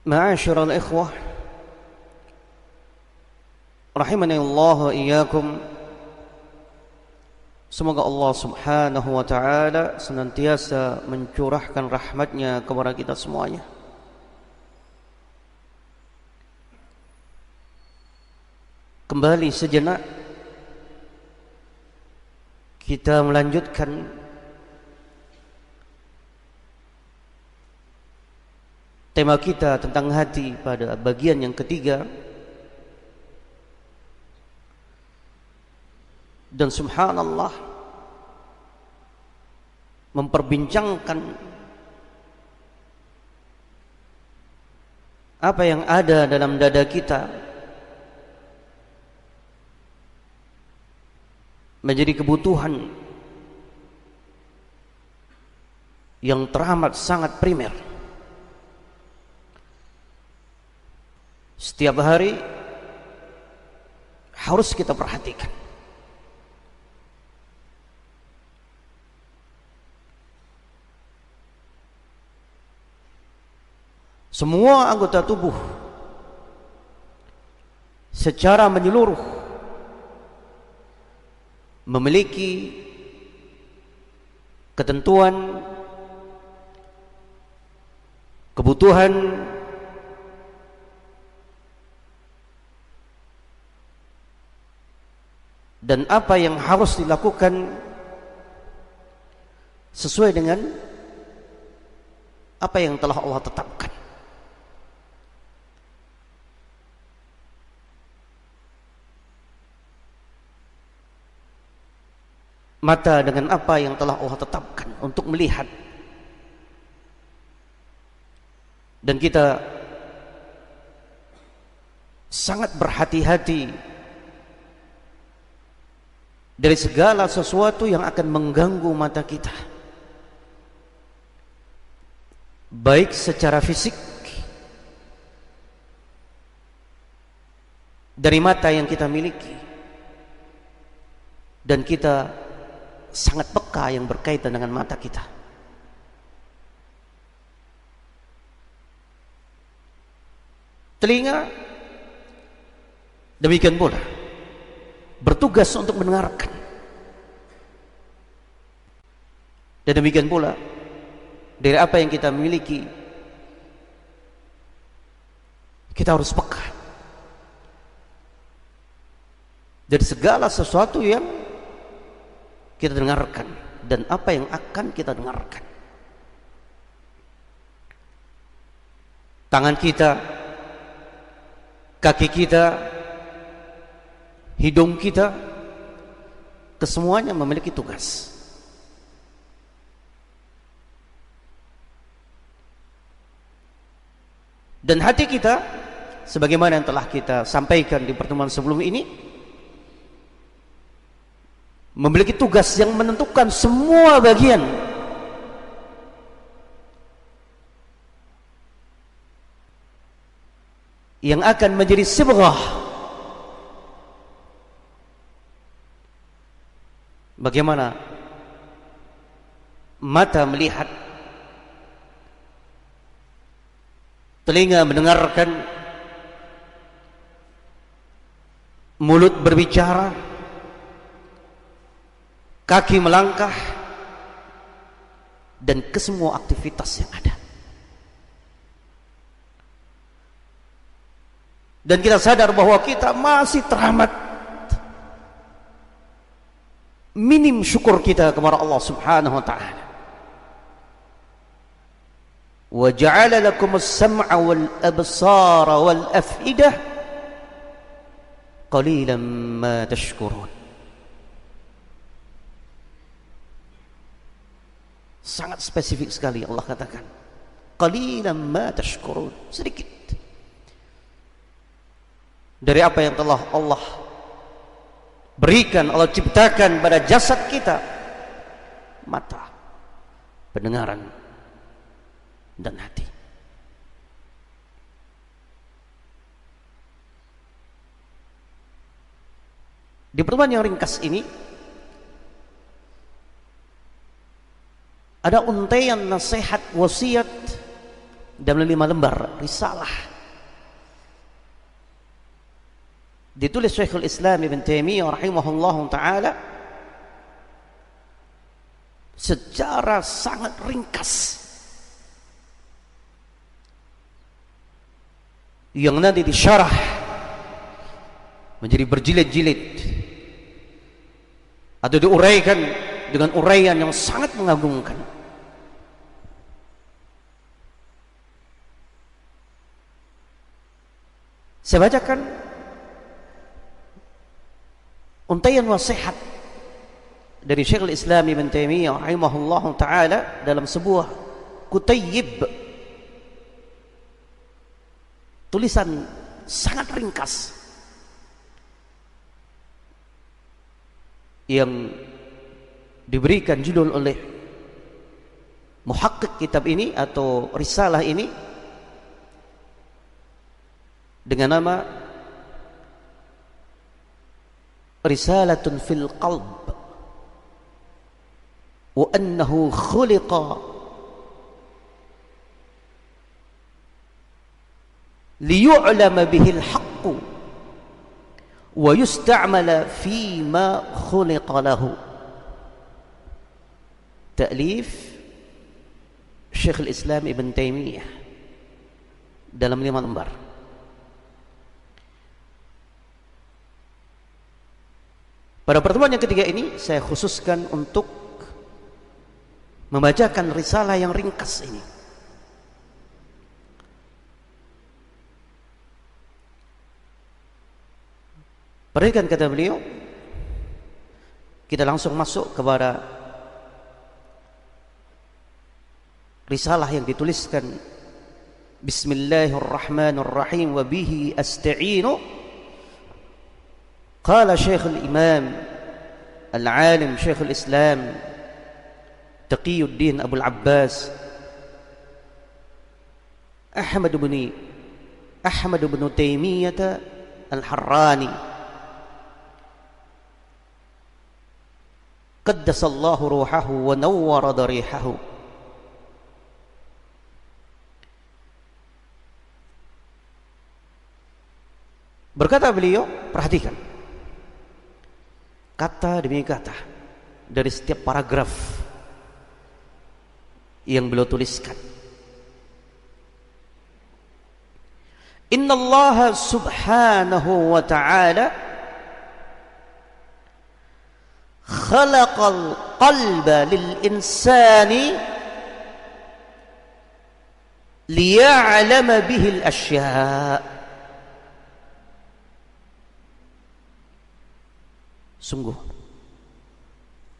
Ma'asyiral ikhwah rahimani Allah wa iyyakum. Semoga Allah subhanahu wa ta'ala senantiasa mencurahkan rahmatnya kepada kita semuanya. Kembali sejenak kita melanjutkan tema kita tentang hati pada bagian yang ketiga. Dan subhanallah, memperbincangkan apa yang ada dalam dada kita menjadi kebutuhan yang teramat sangat primer. Setiap hari harus kita perhatikan. Semua anggota tubuh secara menyeluruh memiliki ketentuan, kebutuhan dan apa yang harus dilakukan sesuai dengan apa yang telah Allah tetapkan. Mata dengan apa yang telah Allah tetapkan untuk melihat, dan kita sangat berhati-hati dari segala sesuatu yang akan mengganggu mata kita, baik secara fisik dari mata yang kita miliki, dan kita sangat peka yang berkaitan dengan mata kita. Telinga demikian pula bertugas untuk mendengarkan, dan demikian pula dari apa yang kita miliki kita harus peka dari segala sesuatu yang kita dengarkan dan apa yang akan kita dengarkan. Tangan kita, kaki kita, hidung kita, kesemuanya memiliki tugas. Dan hati kita, sebagaimana yang telah kita sampaikan di pertemuan sebelum ini, memiliki tugas yang menentukan semua bagian yang akan menjadi sibghah bagaimana mata melihat, telinga mendengarkan, mulut berbicara, kaki melangkah, dan kesemua aktivitas yang ada. Dan kita sadar bahwa kita masih teramat minim syukur kita kepada Allah subhanahu wa ta'ala. Wa ja'ala lakum as-sam'a wal absara wal af'idah qalilan ma tashkurun. Sangat spesifik sekali Allah katakan, qalilan ma tashkurun, sedikit dari apa yang telah Allah berikan, Allah ciptakan pada jasad kita, mata, pendengaran, dan hati. Di pertemuan yang ringkas ini ada untaian nasihat wasiat dalam 5 lembar risalah ditulis Syekhul Islam Ibn Taimiyah rahimahullahu taala secara sangat ringkas, yang nanti disyarah menjadi berjilid-jilid atau diuraikan dengan uraian yang sangat mengagumkan. Saya bacakan untaian wasihat dari Syekhul Islam Ibn Taimiyah rahimahullahu taala dalam sebuah kutayyib, tulisan sangat ringkas yang diberikan judul oleh muhakkik kitab ini atau risalah ini dengan nama Risalatun fil Qalb wa annahu khuliqa liyu'lama bihil haqqu wa yusta'mala fima khuliqa lahu. Ta'lif Syekhul Islam Ibn Taimiyah dalam 5 lembar. Pada pertemuan yang ketiga ini saya khususkan untuk membacakan risalah yang ringkas ini. Perhatikan kata beliau, kita langsung masuk kepada risalah yang dituliskan. Bismillahirrahmanirrahim wa bihi asta'inu. Qala Syekhul Imam Al-Alim Syekhul Islam Taqiyuddin Abul Abbas Ahmad bin Taimiyah Al-Harrani qaddasallahu ruhahu wa nawwara darihahu. Berkata beliau, perhatikan kata demi kata dari setiap paragraf yang beliau tuliskan. Innallaha subhanahu wa ta'ala khalaqal qalba lil insani liya'lama bihil asya'. Sungguh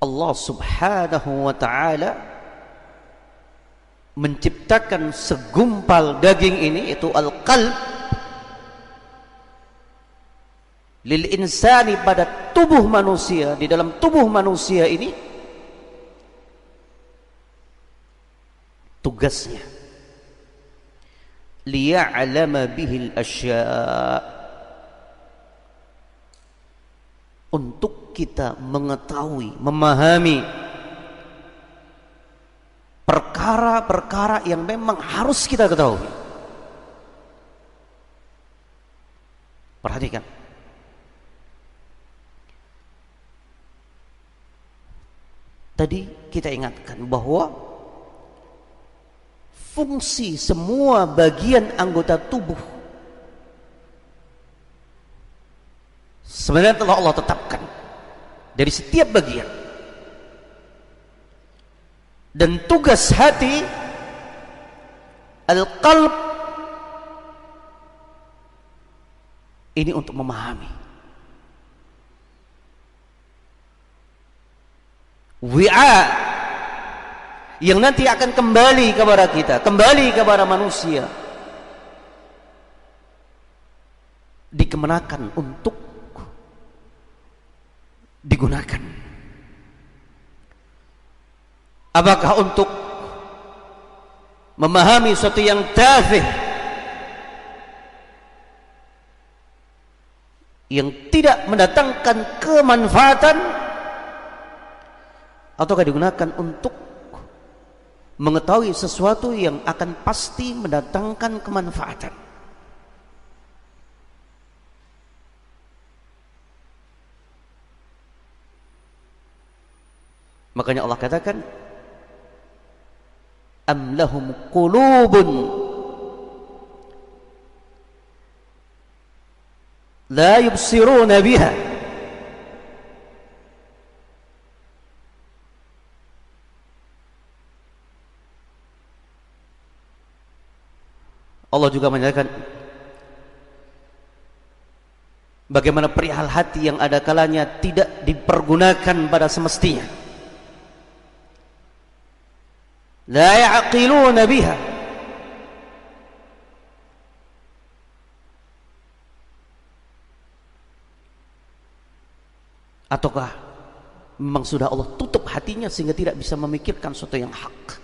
Allah subhanahu wa ta'ala menciptakan segumpal daging ini, itu al-qalb, lil insani, pada tubuh manusia. Di dalam tubuh manusia ini tugasnya liya'lama bihil asya', untuk kita mengetahui, memahami perkara-perkara yang memang harus kita ketahui. Perhatikan, tadi kita ingatkan bahwa fungsi semua bagian anggota tubuh sebenarnya telah Allah tetapkan dari setiap bagian. Dan tugas hati al-qalb ini untuk memahami. Wi'a yang nanti akan kembali kepada kita, kembali kepada manusia, dikenakan untuk digunakan. Apakah untuk memahami sesuatu yang tafih, yang tidak mendatangkan kemanfaatan, ataukah digunakan untuk mengetahui sesuatu yang akan pasti mendatangkan kemanfaatan. Makanya Allah katakan, am lahum qulubun la yubsiruna biha. Allah juga menyatakan bagaimana perihal hati yang ada kalanya tidak dipergunakan pada semestinya. La ya'qiluna biha. Ataukah memang sudah Allah tutup hatinya sehingga tidak bisa memikirkan sesuatu yang hak?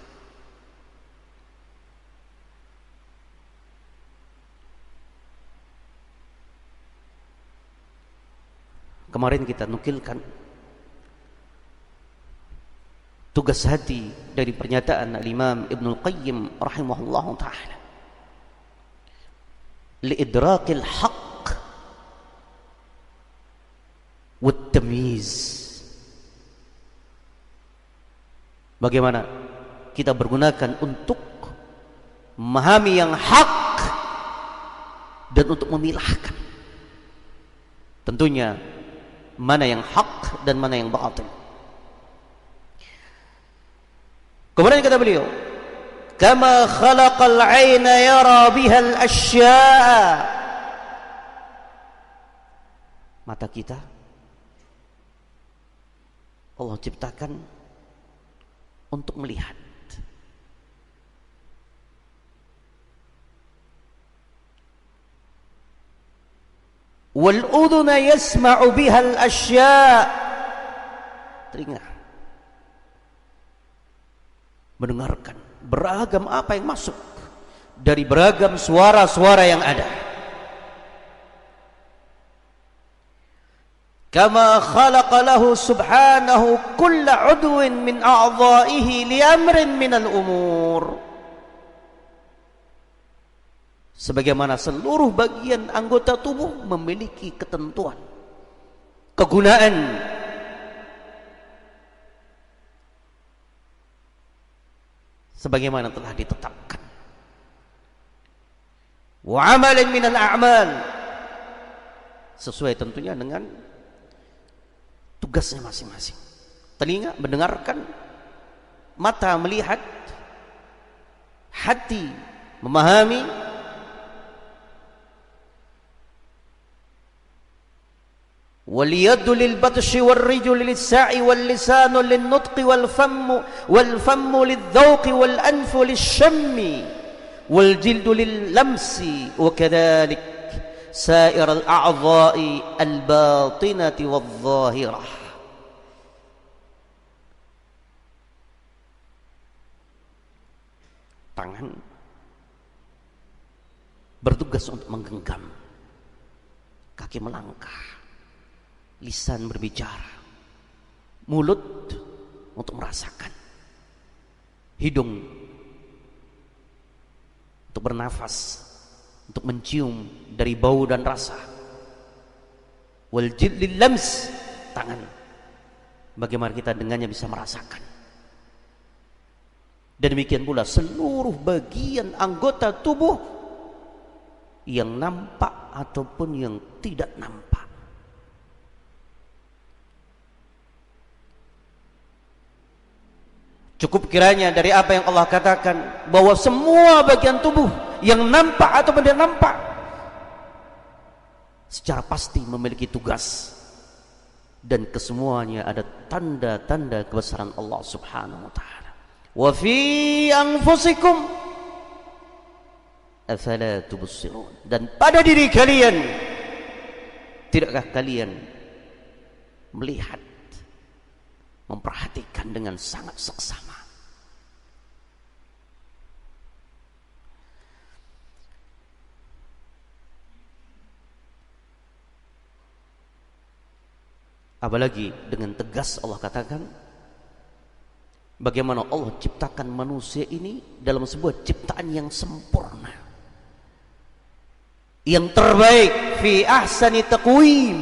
Kemarin kita nukilkan tugas hati dari pernyataan Al-Imam Ibnul Qayyim rahimahullahu ta'ala, liidrakil haqq wat tamyiz. Bagaimana kita bergunakan untuk memahami yang hak dan untuk memilahkan tentunya mana yang hak dan mana yang batil. Kemudian kata beliau, kama khalaqal 'aina yara biha al-asya'a. Mata kita Allah ciptakan untuk melihat. Wal udhuna yasma'u biha al-asya'. Telinga mendengarkan beragam apa yang masuk dari beragam suara-suara yang ada. Kama khalaqa lahu subhanahu kulla 'udwin min a'dha'ihi li amrin min al-umur. Sebagaimana seluruh bagian anggota tubuh memiliki ketentuan, kegunaan, sebagaimana telah ditetapkan. Wa amalin minal a'mal, sesuai tentunya dengan tugasnya masing-masing. Telinga mendengarkan, mata melihat, hati memahami, واليد للبطش والرجل للسعي واللسان للنطق والفم للذوق والأنف للشم والجلد لللمس وكذلك سائر الأعضاء الباطنة والظاهرة. Tangan bertugas untuk menggenggam, kaki melangkah, lisan berbicara, mulut untuk merasakan, hidung untuk bernafas, untuk mencium dari bau dan rasa. Wal jildil lams, tangan, bagaimana kita dengannya bisa merasakan. Dan demikian pula seluruh bagian anggota tubuh yang nampak ataupun yang tidak nampak. Cukup kiranya dari apa yang Allah katakan bahwa semua bagian tubuh yang nampak ataupun tidak nampak secara pasti memiliki tugas, dan kesemuanya ada tanda-tanda kebesaran Allah Subhanahu wa taala. Wa fi anfusikum afala tubsirun, dan pada diri kalian tidakkah kalian melihat, memperhatikan dengan sangat seksama. Apalagi dengan tegas Allah katakan bagaimana Allah ciptakan manusia ini dalam sebuah ciptaan yang sempurna, yang terbaik, fi ahsani taqwim.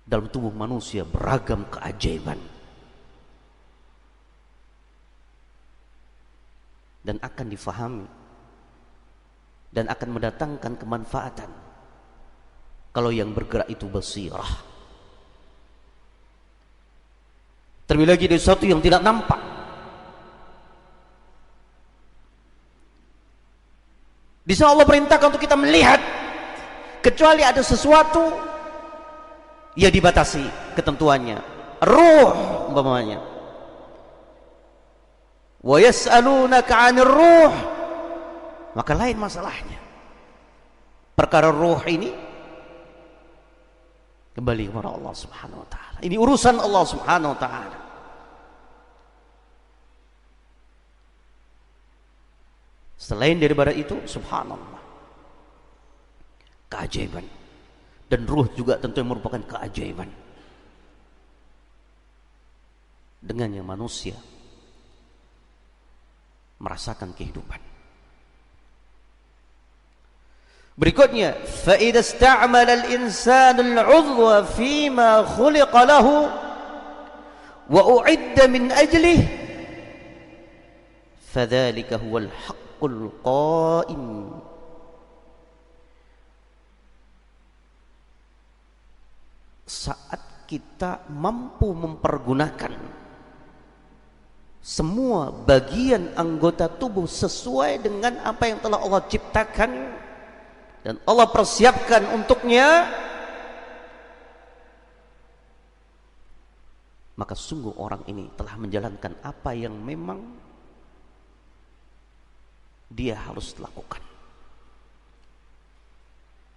Dalam tubuh manusia beragam keajaiban, dan akan difahami dan akan mendatangkan kemanfaatan kalau yang bergerak itu basirah. Terlebih lagi dari sesuatu yang tidak nampak. Di sana Allah perintahkan untuk kita melihat, kecuali ada sesuatu ya dibatasi ketentuannya. Ruh umpamanya, wa yas'alunaka 'anir ruh, maka lain masalahnya. Perkara ruh ini kembali kepada Allah Subhanahu wa taala. Ini urusan Allah Subhanahu wa taala. Selain daripada itu, subhanallah, keajaiban. Dan ruh juga tentu merupakan keajaiban. Dengannya manusia merasakan kehidupan. Berikutnya, fa idza ista'mala al-insanu al-'udwa fima khuliqa lahu wa u'idda min ajlihi fadzalika huwal haqqul qa'im. Saat kita mampu mempergunakan semua bagian anggota tubuh sesuai dengan apa yang telah Allah ciptakan dan Allah persiapkan untuknya, maka sungguh orang ini telah menjalankan apa yang memang dia harus lakukan.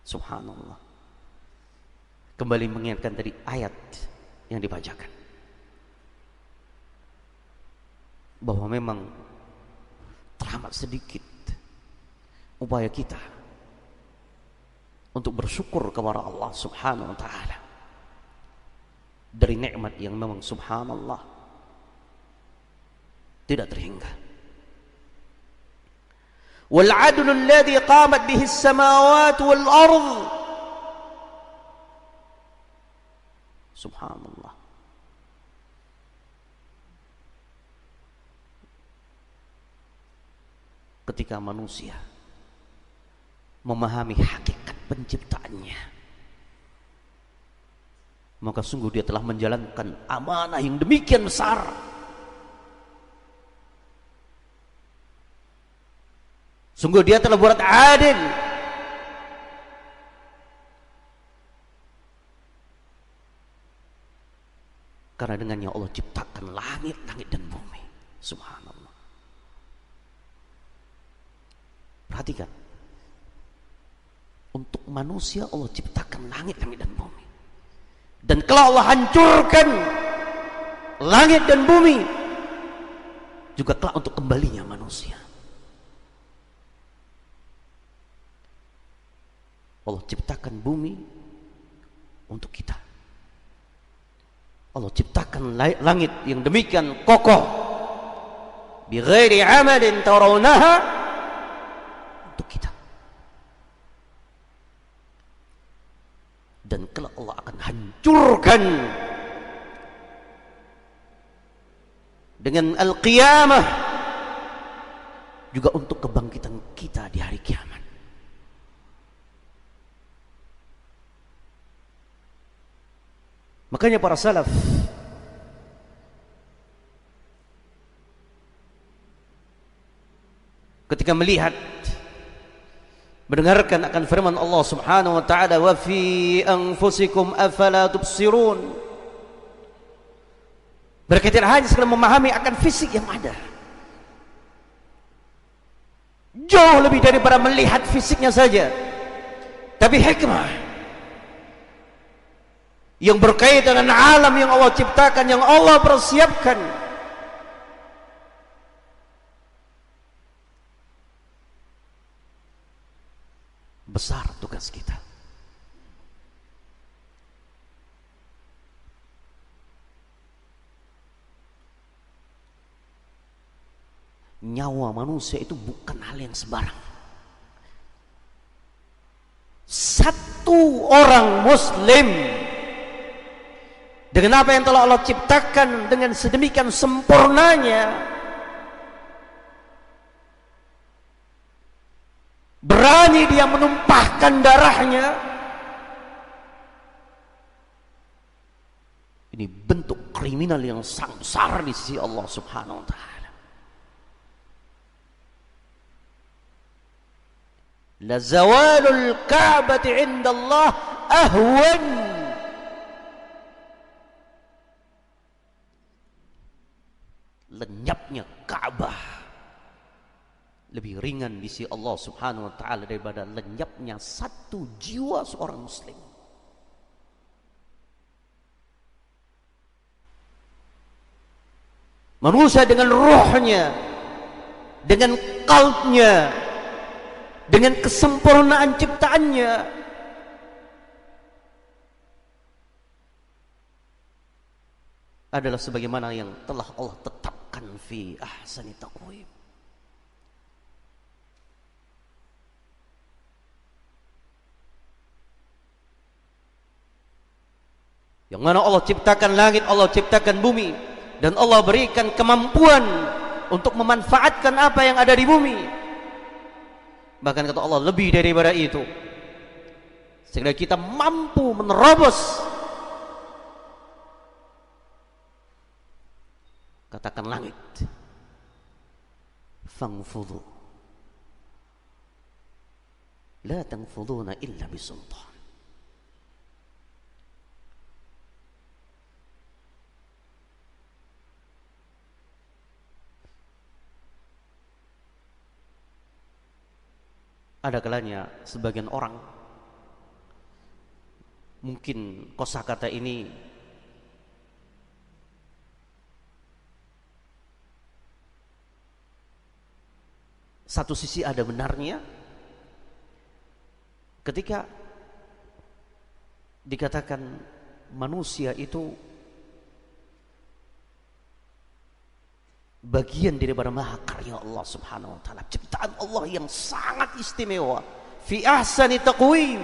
Subhanallah. Kembali mengingatkan tadi ayat yang dibacakan, bahwa memang teramat sedikit upaya kita untuk bersyukur kepada Allah Subhanahu wa taala dari nikmat yang memang subhanallah tidak terhingga. Wal 'adlu alladhi qamat bihi as-samawati wal ardh, subhanallah. Ketika manusia memahami hakikat penciptaannya, maka sungguh dia telah menjalankan amanah yang demikian besar. Sungguh dia telah berbuat adil. Karena dengannya Allah ciptakan langit-langit dan bumi. Subhanallah. Perhatikan. Untuk manusia Allah ciptakan langit-langit dan bumi. Dan kalau Allah hancurkan langit dan bumi, juga kelak untuk kembalinya manusia. Allah ciptakan bumi untuk kita. Allah ciptakan langit yang demikian kokoh, bi ghairi amadin tarawnaha, untuk kita. Dan kelak Allah akan hancurkan dengan al-qiyamah, juga untuk kebangkitan kita di hari kiamat. Makanya para salaf ketika melihat, mendengarkan akan firman Allah Subhanahu wa taala, wa fi anfusikum afala tubsirun, mereka tidak hanya sekadar memahami akan fisik yang ada, jauh lebih daripada melihat fisiknya saja, tapi hikmah yang berkaitan dengan alam yang Allah ciptakan, yang Allah persiapkan. Besar tugas kita. nyawa manusia itu bukan hal yang sembarang. Satu orang muslim dengan apa yang telah Allah ciptakan dengan sedemikian sempurnanya, berani dia menumpahkan darahnya, ini bentuk kriminal yang sangat besar di sisi Allah Subhanahu wa taala. La zawalul ka'bati 'inda Allah ahwan lenyapnya Ka'bah lebih ringan di sisi Allah Subhanahu wa taala daripada lenyapnya satu jiwa seorang muslim. Manusia dengan rohnya, dengan kalbnya, dengan kesempurnaan ciptaannya, adalah sebagaimana yang telah Allah tetapkan fi ahsani taqwim. Yang mana Allah ciptakan langit, Allah ciptakan bumi, dan Allah berikan kemampuan untuk memanfaatkan apa yang ada di bumi. Bahkan kata Allah lebih daripada itu, sehingga kita mampu menerobos, katakan langit, fangfudhu la tanfudhuna illa bisultan. Ada kalanya sebagian orang mungkin kosakata ini satu sisi ada benarnya ketika dikatakan manusia itu bagian daripada mahakarya Allah Subhanahu wa taala, ciptaan Allah yang sangat istimewa, fi ahsani taqwim.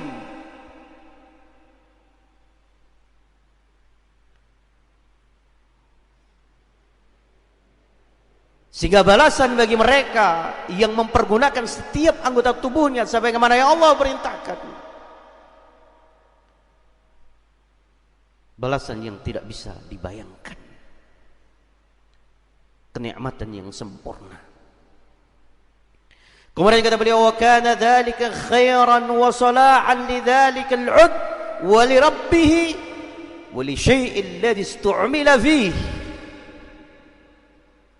Sehingga balasan bagi mereka yang mempergunakan setiap anggota tubuhnya sebagaimana yang Allah perintahkan, balasan yang tidak bisa dibayangkan, kenikmatan yang sempurna. Kemudian kata beliau, wa kana dzalika khairan wa salahan lidzalika al-'ud wa li rabbih wa li syai'il ladzi istu'mila fihi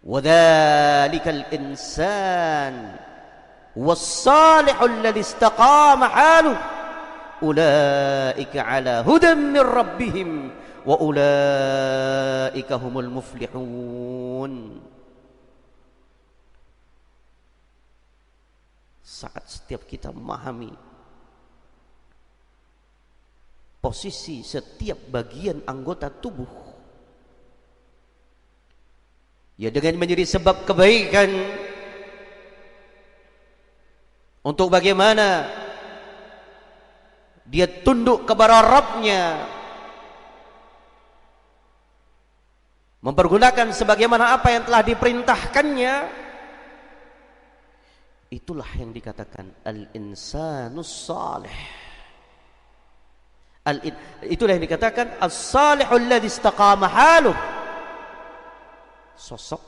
wa dzalika al-insan was-salihu alladzi istaqama haluhu ulaika 'ala hudan min rabbihim wa ulaika humul muflihun. Saat setiap kita memahami posisi setiap bagian anggota tubuh, ya dengan menjadi sebab kebaikan untuk bagaimana dia tunduk kepada Rabbnya, mempergunakan sebagaimana apa yang telah diperintahkannya, itulah yang dikatakan al-insanus salih. Itulah yang dikatakan as-salihul ladzi istaqama haluh, sosok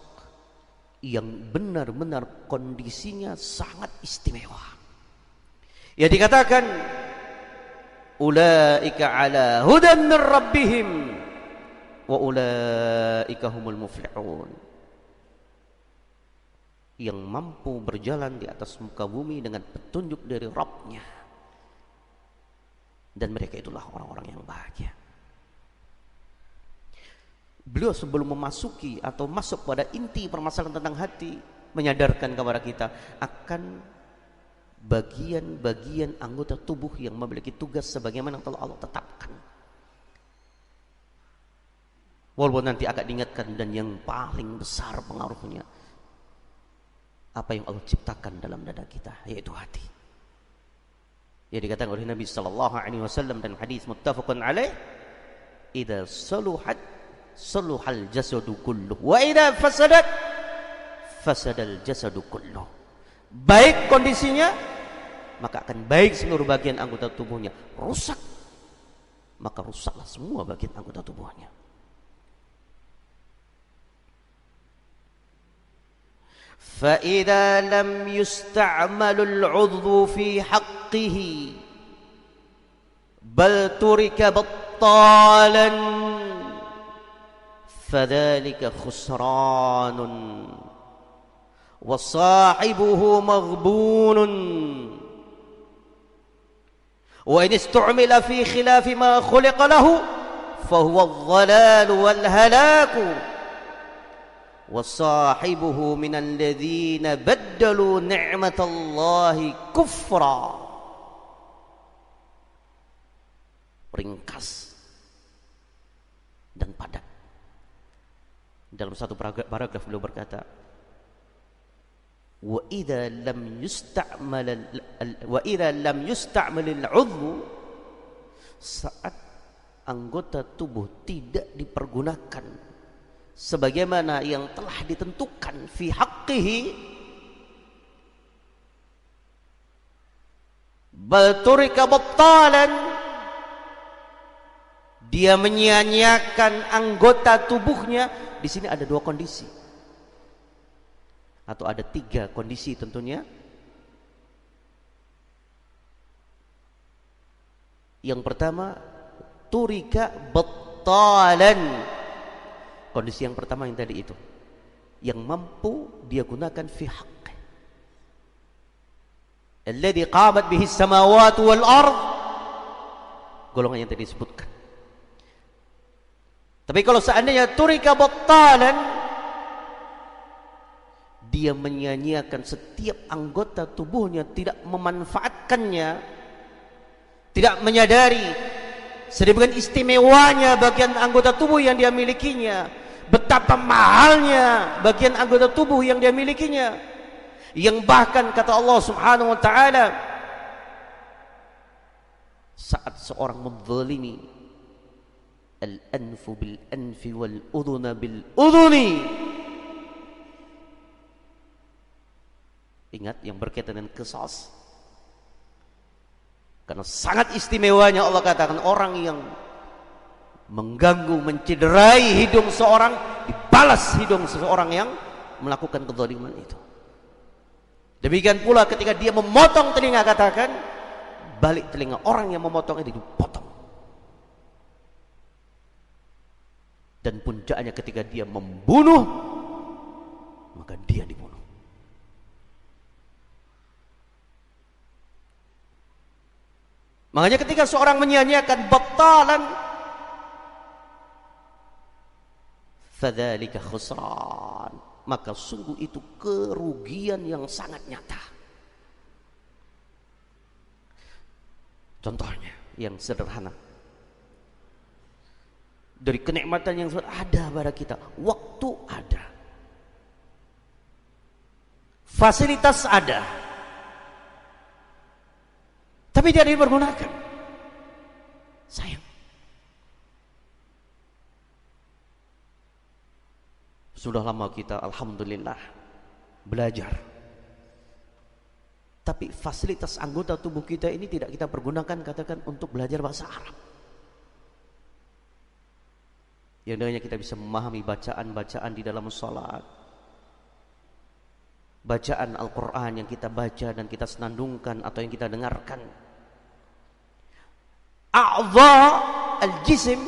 yang benar-benar kondisinya sangat istimewa. Ya dikatakan ulaika ala hudan min rabbihim wa ulaika humul muflihun, yang mampu berjalan di atas muka bumi dengan petunjuk dari Rabb-Nya, dan mereka itulah orang-orang yang bahagia. Beliau sebelum memasuki atau masuk pada inti permasalahan tentang hati, menyadarkan kepada kita akan bagian-bagian anggota tubuh yang memiliki tugas sebagaimana yang telah Allah tetapkan. Walaupun nanti agak diingatkan, dan yang paling besar pengaruhnya apa yang Allah ciptakan dalam dada kita, yaitu hati. Yang dikatakan oleh Nabi sallallahu alaihi wasallam dan hadis muttafaqun alaih, "Idza saluhat saluhal jasadu kulluh wa idza fasadat fasadal jasadu kulluh." Baik kondisinya, maka akan baik seluruh bagian anggota tubuhnya. Rusak, maka rusaklah semua bagian anggota tubuhnya. فَإِذَا لَمْ يُسْتَعْمَلُ الْعُضْوُ فِي حَقِّهِ بَلْ تُرِكَ بَطَّالًا فَذَلِكَ خُسْرَانٌ وَصَاحِبُهُ مَغْبُونٌ وَإِنِ اسْتُعْمِلَ فِي خِلَافِ مَا خُلِقَ لَهُ فَهُوَ الضَّلَالُ وَالْهَلَاكُ وَصَاحِبُهُ مِنَ الَّذِينَ بَدَّلُوا نِعْمَةَ اللَّهِ كُفْرًا. Ringkas dan padat. Dalam satu paragraf beliau berkata, وَإِذَا لَمْ يُسْتَعْمَلِ الْعُضْوُ, saat anggota tubuh tidak dipergunakan sebagaimana yang telah ditentukan fi haqqihi, bal turika battalan, dia menyia-nyiakan anggota tubuhnya. Di sini ada dua kondisi, atau ada tiga kondisi tentunya. Yang pertama, turika battalan. Kondisi yang pertama yang tadi itu, yang mampu dia gunakan fi haqqi alladhi qamat bihi as-samawati wal ard, golongan yang tadi disebutkan. Tapi kalau seandainya turika battalan, dia menyia-nyiakan setiap anggota tubuhnya, tidak memanfaatkannya, tidak menyadari sedemikian istimewanya bagian anggota tubuh yang dia milikinya, betapa mahalnya bagian anggota tubuh yang dia milikinya, yang bahkan kata Allah Subhanahu wa taala, saat seorang menzalimi, al-anfu bil anfi wal udhuna bil udhuni. Ingat yang berkaitan dengan qisas, karena sangat istimewanya Allah katakan orang yang mengganggu, mencederai hidung seorang, dibalas hidung seseorang yang melakukan kezaliman itu. Demikian pula ketika dia memotong telinga, katakan balik telinga orang yang memotong itu dipotong. Dan puncaknya ketika dia membunuh, maka dia dibunuh. Makanya ketika seorang menyia-nyiakan battalan, fadzalika khusran, maka sungguh itu kerugian yang sangat nyata. Contohnya yang sederhana, dari kenikmatan yang sudah ada pada kita, waktu ada, fasilitas ada, tapi tidak dipergunakan. Sayang. Sudah lama kita alhamdulillah belajar, tapi fasilitas anggota tubuh kita ini tidak kita pergunakan, katakan untuk belajar bahasa Arab, yang dengannya kita bisa memahami bacaan-bacaan di dalam salat, bacaan Al-Quran yang kita baca dan kita senandungkan atau yang kita dengarkan. A'dha al-jism,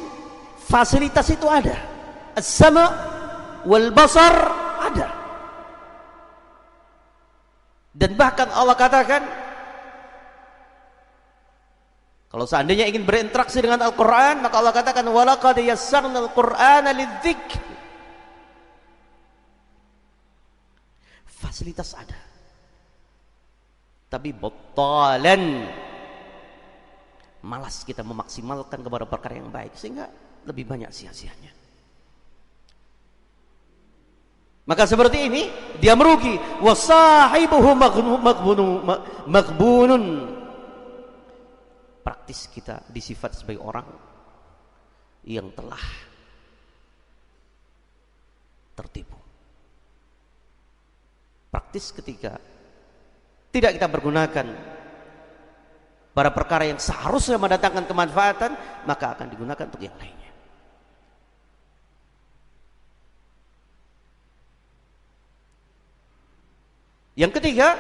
fasilitas itu ada, as-sama' wal basar ada. Dan bahkan Allah katakan, kalau seandainya ingin berinteraksi dengan Al-Quran, maka Allah katakan walaqad yassarna al-Qur'ana lidzikr. Fasilitas ada, tapi battalan, malas kita memaksimalkan kepada perkara yang baik, sehingga lebih banyak sia-sianya. Maka seperti ini dia merugi. Wasahibuhu maghbunun. Praktis kita disifat sebagai orang yang telah tertipu. Praktis ketika tidak kita pergunakan pada perkara yang seharusnya mendatangkan kemanfaatan, maka akan digunakan untuk yang lainnya. Yang ketiga,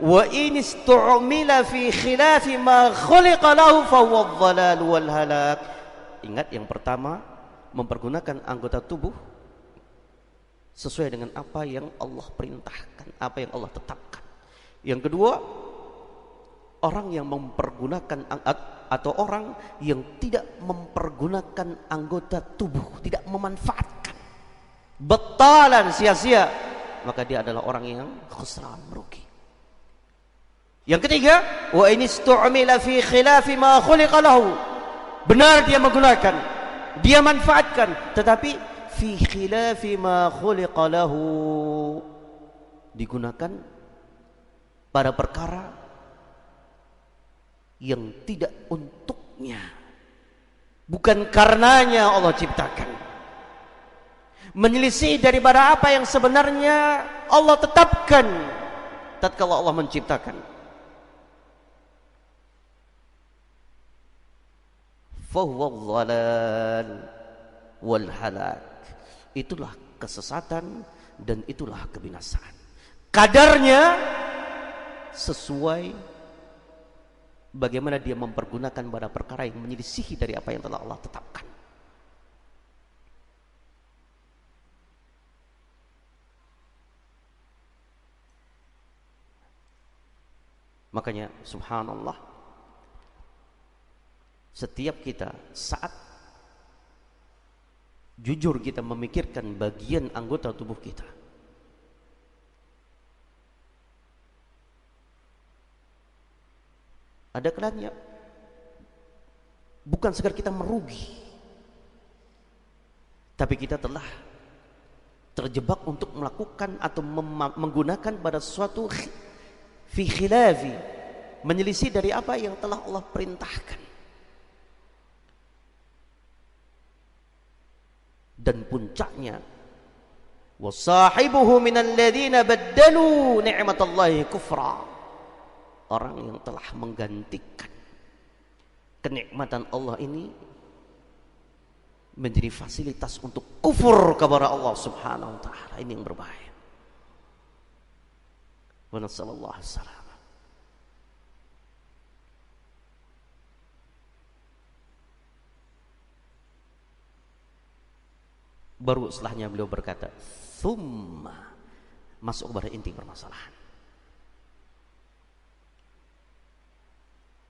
wa in istu'mila fi khilafi ma khuliqa lahu fa huwa adh-dhalal wal halak. Ingat, yang pertama, mempergunakan anggota tubuh sesuai dengan apa yang Allah perintahkan, apa yang Allah tetapkan. Yang kedua, orang yang mempergunakan atau orang yang tidak mempergunakan anggota tubuh, tidak memanfaatkan, batalan, sia-sia, maka dia adalah orang yang khusran, merugi. Yang ketiga, wa in istu'mila fi khilafi ma khuliqa lahu. Benar dia menggunakan, dia manfaatkan, tetapi fi khilafi ma khuliqa lahu, digunakan pada perkara yang tidak untuknya, bukan karenanya Allah ciptakan, menyelisih daripada apa yang sebenarnya Allah tetapkan tatkala Allah menciptakan. Fahuwa dhalal wal halak. Itulah kesesatan dan itulah kebinasaan. Kadarnya sesuai bagaimana dia mempergunakan pada perkara yang menyelisihi dari apa yang telah Allah tetapkan. Makanya subhanallah, setiap kita saat jujur kita memikirkan bagian anggota tubuh kita, ada kalanya bukan sekedar kita merugi, tapi kita telah terjebak untuk melakukan atau menggunakan pada suatu fi khilafi, menyelisih dari apa yang telah Allah perintahkan. Dan puncaknya, wasahibuhu minal ladzina baddalu ni'matallahi kufra. Orang yang telah menggantikan kenikmatan Allah ini menjadi fasilitas untuk kufur kepada Allah Subhanahu wa taala. Ini yang berbahaya. Wa nasallallahu alaihi wasallam. Baru setelahnya beliau berkata, "Tsumma", masuk kepada inti permasalahan.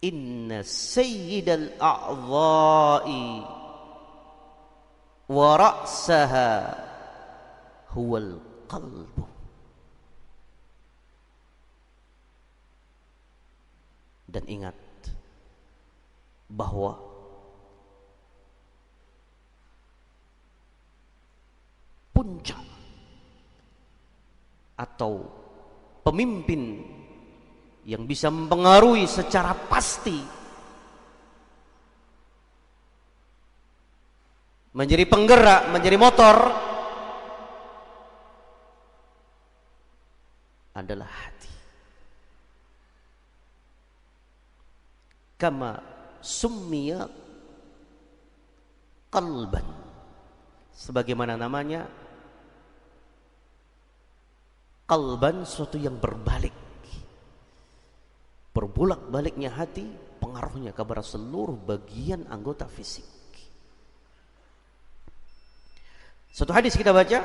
Inna sayyidal a'dha'i wa ra'saha huwal qalbu. Dan ingat bahwa puncak atau pemimpin yang bisa mempengaruhi secara pasti menjadi penggerak, menjadi motor adalah hati. Kama summiya qalban, sebagaimana namanya qalban, suatu yang berbalik. Berbolak-baliknya hati pengaruhnya kepada seluruh bagian anggota fisik. Satu hadis kita baca,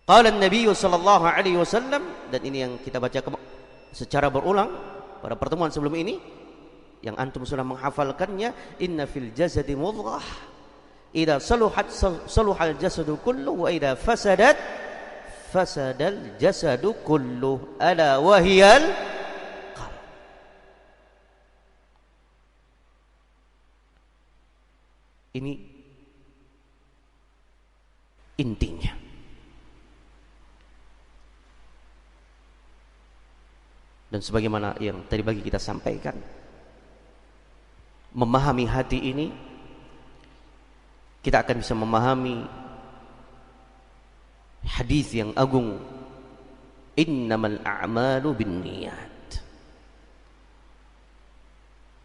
qala an-nabiy sallallahu alaihi wasallam, dan ini yang kita baca secara berulang pada pertemuan sebelum ini, yang antum sudah menghafalkannya, inna fil jasadi mudghah idza saluhat saluhal jasadu kullu wa idza fasadat fasadal jasadu kullu ala wahiyal qalb. Ini intinya. Dan sebagaimana yang tadi bagi kita sampaikan, memahami hati ini, kita akan bisa memahami hadis yang agung, innamal a'malu binniyat.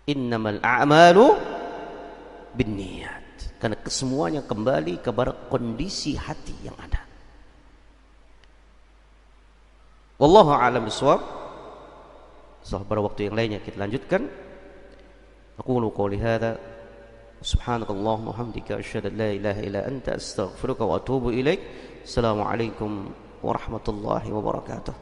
Innamal a'malu binniyat. Karena kesemuanya kembali kepada kondisi hati yang ada. Wallahu a'lam bishawab. Pada waktu yang lainnya kita lanjutkan. Aqulu qouli hadza subhanakallahumma hamdika asyhadu an la ilaha illa anta astaghfiruka wa atubu ilaik. Assalamualaikum warahmatullahi wabarakatuh.